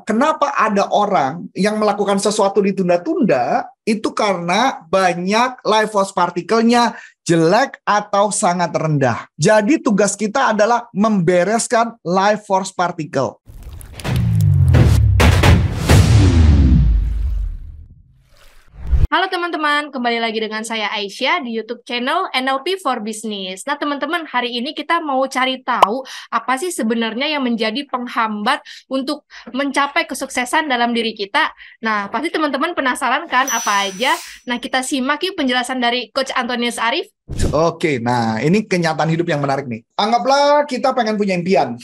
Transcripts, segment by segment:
Kenapa ada orang yang melakukan sesuatu ditunda-tunda, itu karena banyak life force partikelnya jelek atau sangat rendah. Jadi tugas kita adalah membereskan life force particle. Halo teman-teman, kembali lagi dengan saya Aisyah di YouTube channel NLP for Business. Nah teman-teman, hari ini kita mau cari tahu apa sih sebenarnya yang menjadi penghambat untuk mencapai kesuksesan dalam diri kita. Nah, pasti teman-teman penasaran kan apa aja? Nah, kita simak yuk penjelasan dari Coach Antonius Arif. Oke, nah ini kenyataan hidup yang menarik nih. Anggaplah kita pengen punya impian.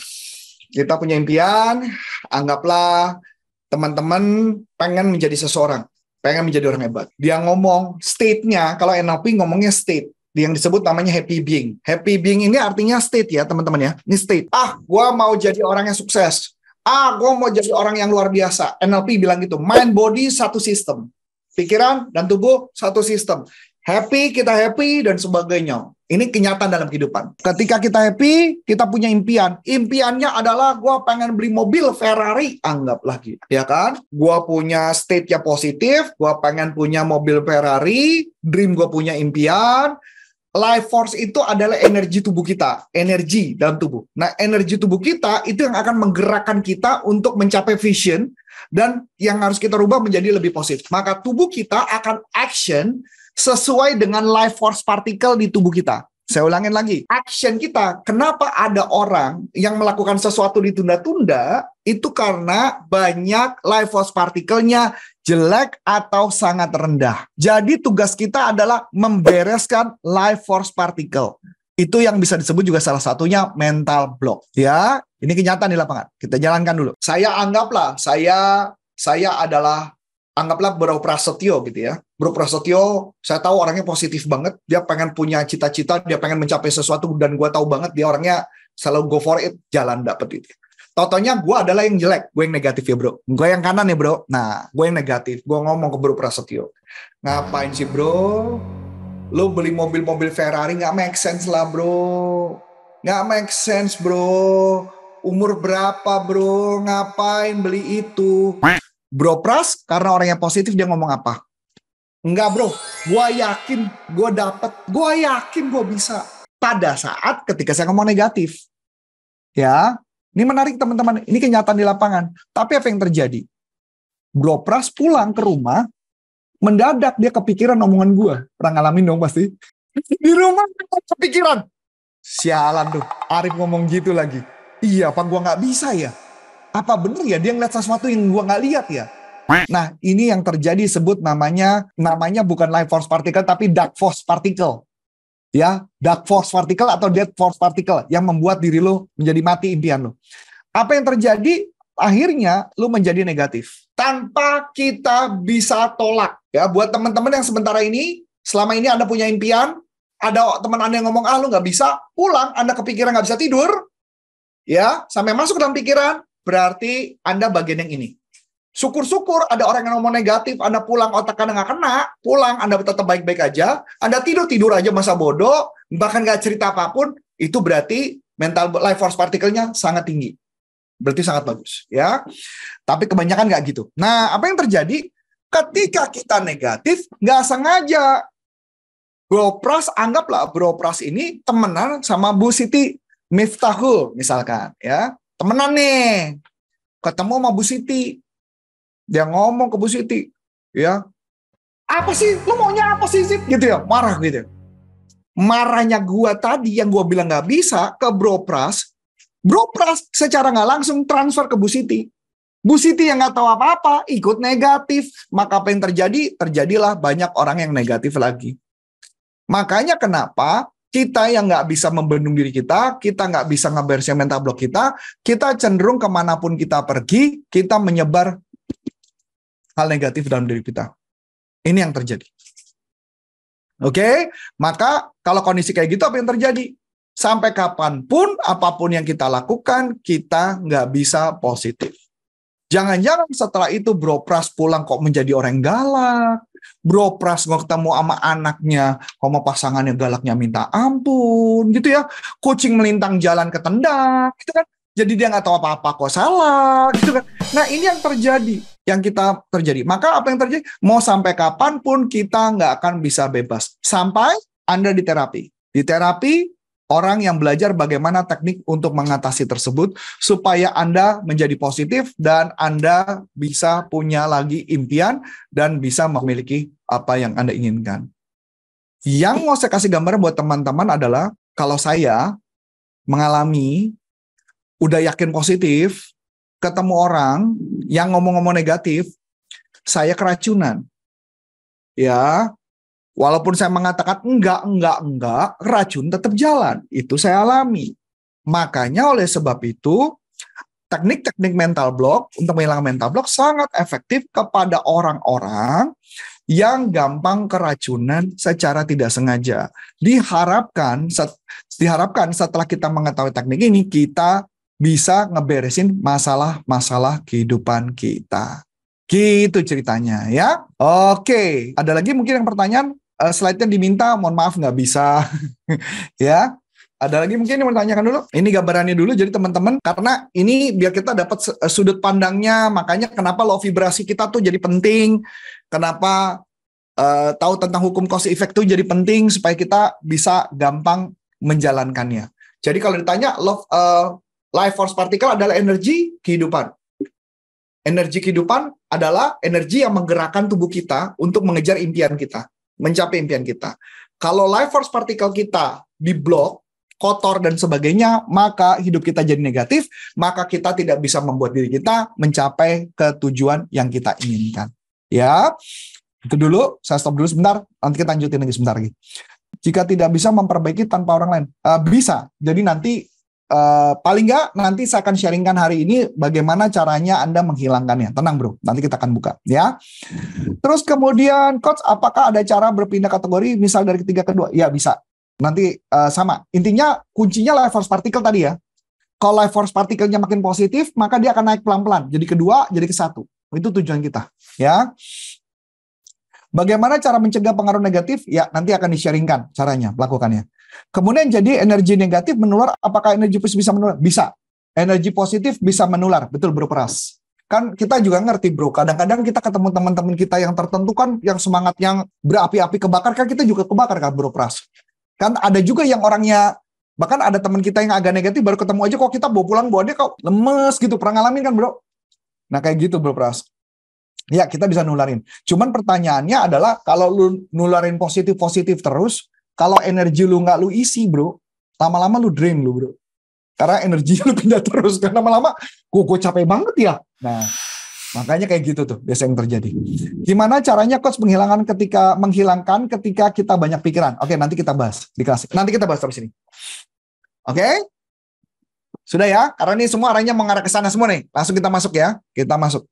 Kita punya impian, anggaplah teman-teman pengen menjadi seseorang. Pengen menjadi orang hebat. Dia ngomong state-nya, kalau NLP ngomongnya state, yang disebut namanya happy being. Happy being ini artinya state ya teman-teman ya. Ini state. Gue mau jadi orang yang sukses. Gue mau jadi orang yang luar biasa. NLP bilang gitu. Mind, body, satu sistem. Pikiran dan tubuh, satu sistem. Happy, kita happy, dan sebagainya. Ini kenyataan dalam kehidupan. Ketika kita happy, kita punya impian. Impiannya adalah gue pengen beli mobil Ferrari. Anggaplah gitu. Ya kan? Gue punya state-nya positif. Gue pengen punya mobil Ferrari. Dream gue punya impian. Life force itu adalah energi tubuh kita. Energi dalam tubuh. Nah, energi tubuh kita itu yang akan menggerakkan kita untuk mencapai vision. Dan yang harus kita rubah menjadi lebih positif. Maka tubuh kita akan action sesuai dengan life force particle di tubuh kita. Saya ulangin lagi. Action kita, kenapa ada orang yang melakukan sesuatu ditunda-tunda, itu karena banyak life force partikelnya jelek atau sangat rendah. Jadi tugas kita adalah membereskan life force particle. Itu yang bisa disebut juga salah satunya mental block. Ya, ini kenyataan di lapangan. Kita jalankan dulu. Saya anggaplah, saya adalah anggaplah Bro Prasetyo gitu ya. Bro Prasetyo, saya tahu orangnya positif banget. Dia pengen punya cita-cita, dia pengen mencapai sesuatu, dan gue tahu banget dia orangnya selalu go for it, jalan dapet itu. Taunya gue adalah yang jelek, gue yang negatif ya bro. Gue yang kanan ya bro. Nah, gue yang negatif. Gue ngomong ke Bro Prasetyo, ngapain sih bro? Lo beli mobil-mobil Ferrari nggak make sense lah bro. Nggak make sense bro. Umur berapa bro? Ngapain beli itu? Bro Pras, karena orangnya positif, dia ngomong apa? Enggak bro, gue yakin gue dapet, gue yakin gue bisa. Pada saat ketika saya ngomong negatif. Ya, ini menarik teman-teman, ini kenyataan di lapangan. Tapi apa yang terjadi? Bro Pras pulang ke rumah, mendadak dia kepikiran omongan gue. Pernah ngalamin dong pasti. Di rumah kepikiran. Sialan tuh, Arif ngomong gitu lagi. Iya, apa gue nggak bisa ya? Apa bener ya dia ngeliat sesuatu yang gue nggak lihat ya? Nah, ini yang terjadi sebut namanya bukan life force particle tapi dark force particle. Ya, dark force particle atau dead force particle yang membuat diri lo menjadi mati impian lo. Apa yang terjadi? Akhirnya lo menjadi negatif tanpa kita bisa tolak. Ya, buat teman-teman yang sementara ini selama ini Anda punya impian, ada teman Anda yang ngomong lo nggak bisa, pulang Anda kepikiran nggak bisa tidur, ya sampai masuk dalam pikiran. Berarti Anda bagian yang ini. Syukur-syukur ada orang yang ngomong negatif, Anda pulang otak Anda nggak kena, pulang Anda tetap baik-baik aja, Anda tidur aja masa bodoh, bahkan nggak cerita apapun, itu berarti mental life force partikelnya sangat tinggi. Berarti sangat bagus, ya. Tapi kebanyakan nggak gitu. Nah, apa yang terjadi? Ketika kita negatif, nggak sengaja. Bro Pras, anggaplah Bro Pras ini temenan sama Bu Siti Miftahul, misalkan, ya. Temenan nih, ketemu sama Bu Siti. Dia ngomong ke Bu Siti, ya, apa sih, lu maunya apa sih, Sit? Gitu ya, marah gitu. Marahnya gua tadi yang gua bilang nggak bisa ke Bro Pras secara nggak langsung transfer ke Bu Siti. Bu Siti yang nggak tahu apa-apa, ikut negatif. Maka apa yang terjadi? Terjadilah banyak orang yang negatif lagi. Makanya kenapa kita yang nggak bisa membendung diri kita nggak bisa ngeberesin mental block kita cenderung kemanapun kita pergi, kita menyebar hal negatif dalam diri kita. Ini yang terjadi. Oke? Maka kalau kondisi kayak gitu, apa yang terjadi? Sampai kapanpun, apapun yang kita lakukan, kita nggak bisa positif. Jangan-jangan setelah itu Bro Pras pulang kok menjadi orang galak. Bro Pras nggak ketemu sama anaknya, sama pasangannya galaknya minta ampun, gitu ya. Kucing melintang jalan ketendang, gitu kan. Jadi dia nggak tahu apa-apa kok salah gitu kan. Nah ini yang terjadi, Maka apa yang terjadi? Mau sampai kapanpun kita nggak akan bisa bebas. Sampai Anda di terapi. Di terapi, orang yang belajar bagaimana teknik untuk mengatasi tersebut supaya Anda menjadi positif dan Anda bisa punya lagi impian dan bisa memiliki apa yang Anda inginkan. Yang mau saya kasih gambar buat teman-teman adalah kalau saya mengalami udah yakin positif, ketemu orang yang ngomong-ngomong negatif, saya keracunan. Ya, walaupun saya mengatakan enggak, racun tetap jalan. Itu saya alami. Makanya oleh sebab itu, teknik-teknik mental block untuk menghilangkan mental block sangat efektif kepada orang-orang yang gampang keracunan secara tidak sengaja. Diharapkan setelah kita mengetahui teknik ini, kita bisa ngeberesin masalah-masalah kehidupan kita. Gitu ceritanya ya. Oke, ada lagi mungkin yang pertanyaan, slide-nya diminta, mohon maaf nggak bisa. Ya, ada lagi mungkin yang mau tanyakan dulu? Ini gambarannya dulu, jadi teman-teman, karena ini biar kita dapat sudut pandangnya, makanya kenapa law vibrasi kita tuh jadi penting, kenapa tahu tentang hukum cause effect tuh jadi penting, supaya kita bisa gampang menjalankannya. Jadi kalau ditanya, life force particle adalah energi kehidupan. Energi kehidupan adalah energi yang menggerakkan tubuh kita untuk mengejar impian kita, mencapai impian kita. Kalau life force particle kita diblok, kotor dan sebagainya, maka hidup kita jadi negatif, maka kita tidak bisa membuat diri kita mencapai ketujuan yang kita inginkan. Ya, itu dulu, saya stop dulu sebentar, nanti kita lanjutin lagi sebentar lagi. Jika tidak bisa memperbaiki tanpa orang lain, bisa. Jadi nanti paling nggak nanti saya akan sharingkan hari ini bagaimana caranya Anda menghilangkannya. Tenang bro, nanti kita akan buka ya. Terus kemudian coach, apakah ada cara berpindah kategori misal dari ketiga ke dua? Ya bisa. Nanti sama. Intinya kuncinya life force particle tadi ya. Kalau life force particle-nya makin positif, maka dia akan naik pelan-pelan. Jadi kedua, jadi ke satu. Itu tujuan kita ya. Bagaimana cara mencegah pengaruh negatif? Ya, nanti akan di-sharingkan caranya, lakukannya. Kemudian jadi energi negatif menular, apakah energi positif bisa menular? Bisa. Energi positif bisa menular, betul bro Pras. Kan kita juga ngerti bro, kadang-kadang kita ketemu teman-teman kita yang tertentu kan, yang semangat yang berapi-api kebakar, kan kita juga kebakar kan bro Pras. Kan ada juga yang orangnya, bahkan ada teman kita yang agak negatif, baru ketemu aja kok kita bawa pulang, bawa dia kok lemes gitu, pernah ngalamin kan bro? Nah kayak gitu bro Pras. Ya, kita bisa nularin. Cuman pertanyaannya adalah, kalau lu nularin positif-positif terus, kalau energi lu nggak lu isi, bro, lama-lama lu drain lu, bro. Karena energi lu pindah terus. Karena lama-lama, gue capek banget ya. Nah, makanya kayak gitu tuh, biasa yang terjadi. Gimana caranya coach menghilangkan ketika kita banyak pikiran? Oke, nanti kita bahas di kelas. Nanti kita bahas terus ini. Oke? Sudah ya? Karena ini semua arahnya mengarah ke sana semua nih. Langsung kita masuk ya. Kita masuk.